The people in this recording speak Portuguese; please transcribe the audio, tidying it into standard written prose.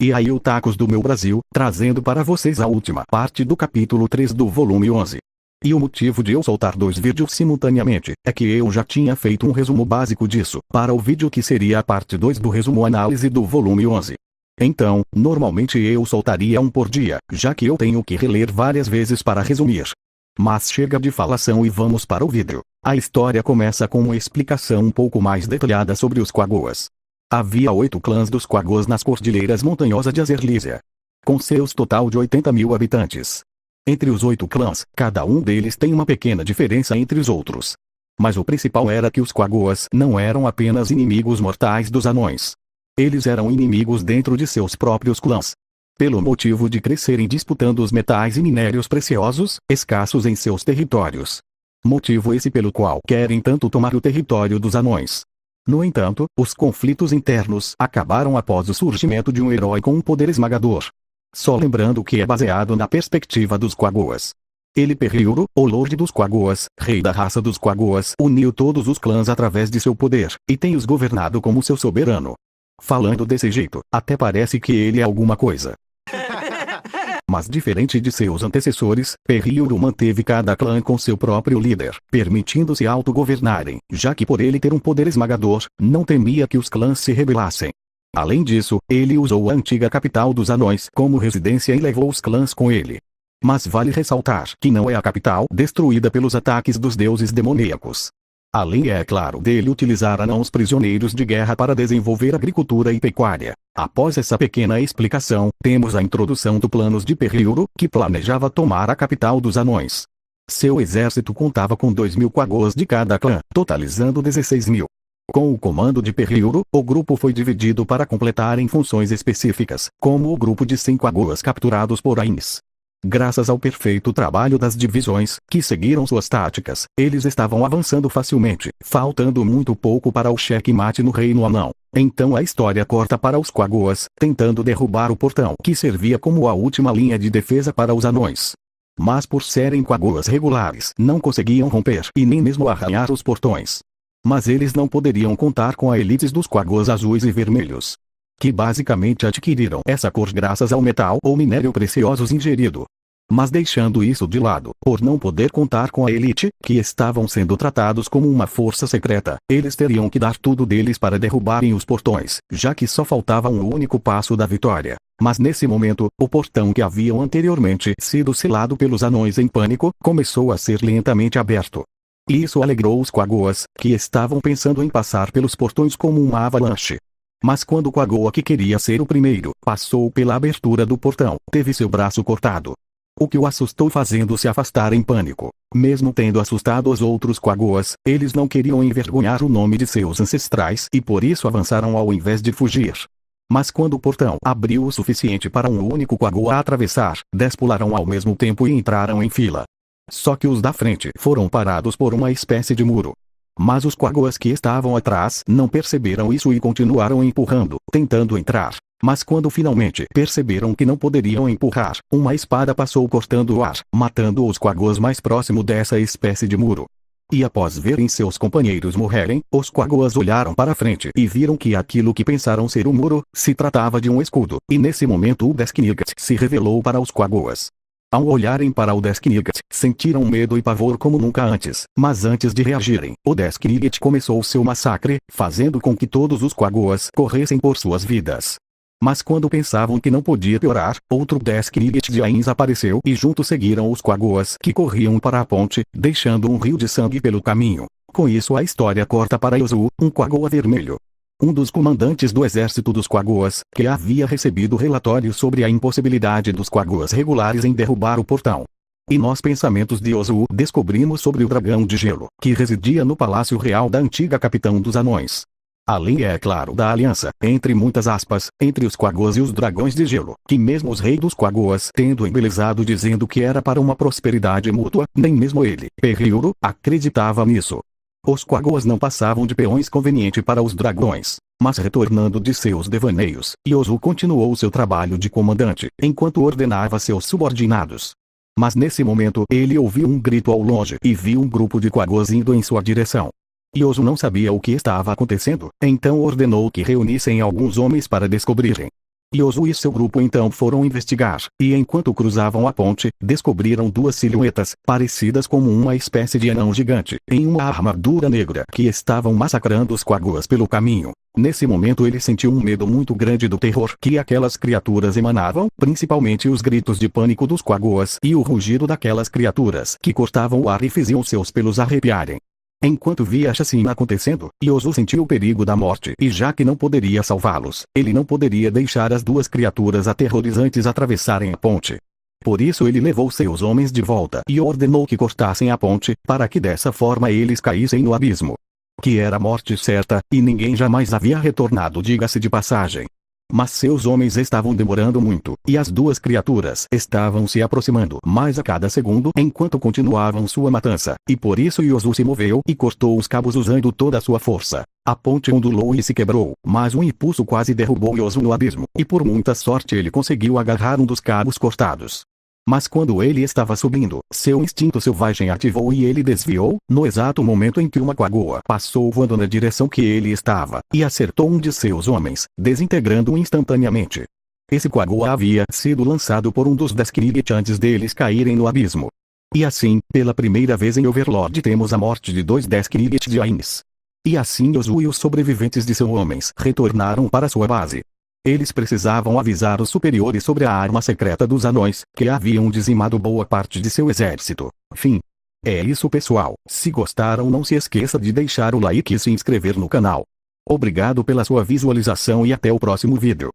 E aí otakus do meu Brasil, trazendo para vocês a última parte do capítulo 3 do volume 11. E o motivo de eu soltar 2 vídeos simultaneamente, é que eu já tinha feito um resumo básico disso, para o vídeo que seria a parte 2 do resumo análise do volume 11. Então, normalmente eu soltaria um por dia, já que eu tenho que reler várias vezes para resumir. Mas chega de falação e vamos para o vídeo. A história começa com uma explicação um pouco mais detalhada sobre os Quagoas. Havia 8 clãs dos Quagoas nas cordilheiras montanhosas de Azerlísia, com seus total de 80.000 habitantes. Entre os 8 clãs, cada um deles tem uma pequena diferença entre os outros. Mas o principal era que os Quagoas não eram apenas inimigos mortais dos anões. Eles eram inimigos dentro de seus próprios clãs. Pelo motivo de crescerem disputando os metais e minérios preciosos, escassos em seus territórios. Motivo esse pelo qual querem tanto tomar o território dos anões. No entanto, os conflitos internos acabaram após o surgimento de um herói com um poder esmagador. Só lembrando que é baseado na perspectiva dos Quagoas. Ele, Perryuro, o Lorde dos Quagoas, rei da raça dos Quagoas, uniu todos os clãs através de seu poder, e tem os governado como seu soberano. Falando desse jeito, até parece que ele é alguma coisa. Mas diferente de seus antecessores, Perryuro manteve cada clã com seu próprio líder, permitindo-se autogovernarem, já que por ele ter um poder esmagador, não temia que os clãs se rebelassem. Além disso, ele usou a antiga capital dos anões como residência e levou os clãs com ele. Mas vale ressaltar que não é a capital destruída pelos ataques dos deuses demoníacos. Além, é claro, dele utilizar anãos prisioneiros de guerra para desenvolver agricultura e pecuária. Após essa pequena explicação, temos a introdução do planos de Perryuro, que planejava tomar a capital dos anões. Seu exército contava com 2.000 Quagoas de cada clã, totalizando 16.000. Com o comando de Perryuro, o grupo foi dividido para completarem funções específicas, como o grupo de 100 Quagoas capturados por Ainz. Graças ao perfeito trabalho das divisões, que seguiram suas táticas, eles estavam avançando facilmente, faltando muito pouco para o checkmate no Reino Anão. Então a história corta para os Quagoas, tentando derrubar o portão que servia como a última linha de defesa para os anões. Mas por serem Quagoas regulares, não conseguiam romper e nem mesmo arranhar os portões. Mas eles não poderiam contar com a elite dos Quagoas azuis e vermelhos, que basicamente adquiriram essa cor graças ao metal ou minério preciosos ingerido. Mas deixando isso de lado, por não poder contar com a elite, que estavam sendo tratados como uma força secreta, eles teriam que dar tudo deles para derrubarem os portões, já que só faltava um único passo da vitória. Mas nesse momento, o portão que haviam anteriormente sido selado pelos anões em pânico, começou a ser lentamente aberto. E isso alegrou os Quagoas, que estavam pensando em passar pelos portões como uma avalanche. Mas quando o Quagoa que queria ser o primeiro, passou pela abertura do portão, teve seu braço cortado. O que o assustou, fazendo-se afastar em pânico. Mesmo tendo assustado os outros Quagoas, eles não queriam envergonhar o nome de seus ancestrais e por isso avançaram ao invés de fugir. Mas quando o portão abriu o suficiente para um único Quagoa atravessar, 10 pularam ao mesmo tempo e entraram em fila. Só que os da frente foram parados por uma espécie de muro. Mas os Quagoas que estavam atrás não perceberam isso e continuaram empurrando, tentando entrar. Mas quando finalmente perceberam que não poderiam empurrar, uma espada passou cortando o ar, matando os Quagoas mais próximo dessa espécie de muro. E após verem seus companheiros morrerem, os Quagoas olharam para frente e viram que aquilo que pensaram ser um muro, se tratava de um escudo, e nesse momento o Desknigat se revelou para os Quagoas. Ao olharem para o Desknigat, sentiram medo e pavor como nunca antes, mas antes de reagirem, o Desknigat começou seu massacre, fazendo com que todos os Quagoas corressem por suas vidas. Mas quando pensavam que não podia piorar, outro Desknigat de Ainz apareceu e juntos seguiram os Quagoas que corriam para a ponte, deixando um rio de sangue pelo caminho. Com isso a história corta para Yozu, um Quagoa vermelho. Um dos comandantes do exército dos Quagoas, que havia recebido relatórios sobre a impossibilidade dos Quagoas regulares em derrubar o portão. E nos pensamentos de Yozu descobrimos sobre o dragão de gelo, que residia no palácio real da antiga capitão dos anões. Além, é claro, da aliança, entre muitas aspas, entre os Quagoas e os dragões de gelo, que mesmo os reis dos Quagoas, tendo embelezado dizendo que era para uma prosperidade mútua, nem mesmo ele, Perryuro, acreditava nisso. Os Quagoas não passavam de peões conveniente para os dragões. Mas retornando de seus devaneios, Yozu continuou seu trabalho de comandante, enquanto ordenava seus subordinados. Mas nesse momento ele ouviu um grito ao longe e viu um grupo de Quagoas indo em sua direção. Yozu não sabia o que estava acontecendo, então ordenou que reunissem alguns homens para descobrirem. Yozu e seu grupo então foram investigar, e enquanto cruzavam a ponte, descobriram duas silhuetas, parecidas como uma espécie de anão gigante, em uma armadura negra, que estavam massacrando os quaguas pelo caminho. Nesse momento ele sentiu um medo muito grande do terror que aquelas criaturas emanavam, principalmente os gritos de pânico dos quaguas e o rugido daquelas criaturas que cortavam o ar e faziam seus pelos arrepiarem. Enquanto via a chacina acontecendo, Yozu sentiu o perigo da morte e já que não poderia salvá-los, ele não poderia deixar as duas criaturas aterrorizantes atravessarem a ponte. Por isso ele levou seus homens de volta e ordenou que cortassem a ponte, para que dessa forma eles caíssem no abismo. Que era a morte certa, e ninguém jamais havia retornado, diga-se de passagem. Mas seus homens estavam demorando muito, e as duas criaturas estavam se aproximando mais a cada segundo enquanto continuavam sua matança, e por isso Yozu se moveu e cortou os cabos usando toda a sua força. A ponte ondulou e se quebrou, mas um impulso quase derrubou Yozu no abismo, e por muita sorte ele conseguiu agarrar um dos cabos cortados. Mas quando ele estava subindo, seu instinto selvagem ativou e ele desviou, no exato momento em que uma quagua passou voando na direção que ele estava, e acertou um de seus homens, desintegrando-o instantaneamente. Esse quagua havia sido lançado por um dos 10 Kirigit antes deles caírem no abismo. E assim, pela primeira vez em Overlord temos a morte de 10 Kirigit Giants. E assim Yozu e os sobreviventes de seus homens retornaram para sua base. Eles precisavam avisar os superiores sobre a arma secreta dos anões, que haviam dizimado boa parte de seu exército. Fim. É isso, pessoal. Se gostaram, não se esqueça de deixar o like e se inscrever no canal. Obrigado pela sua visualização e até o próximo vídeo.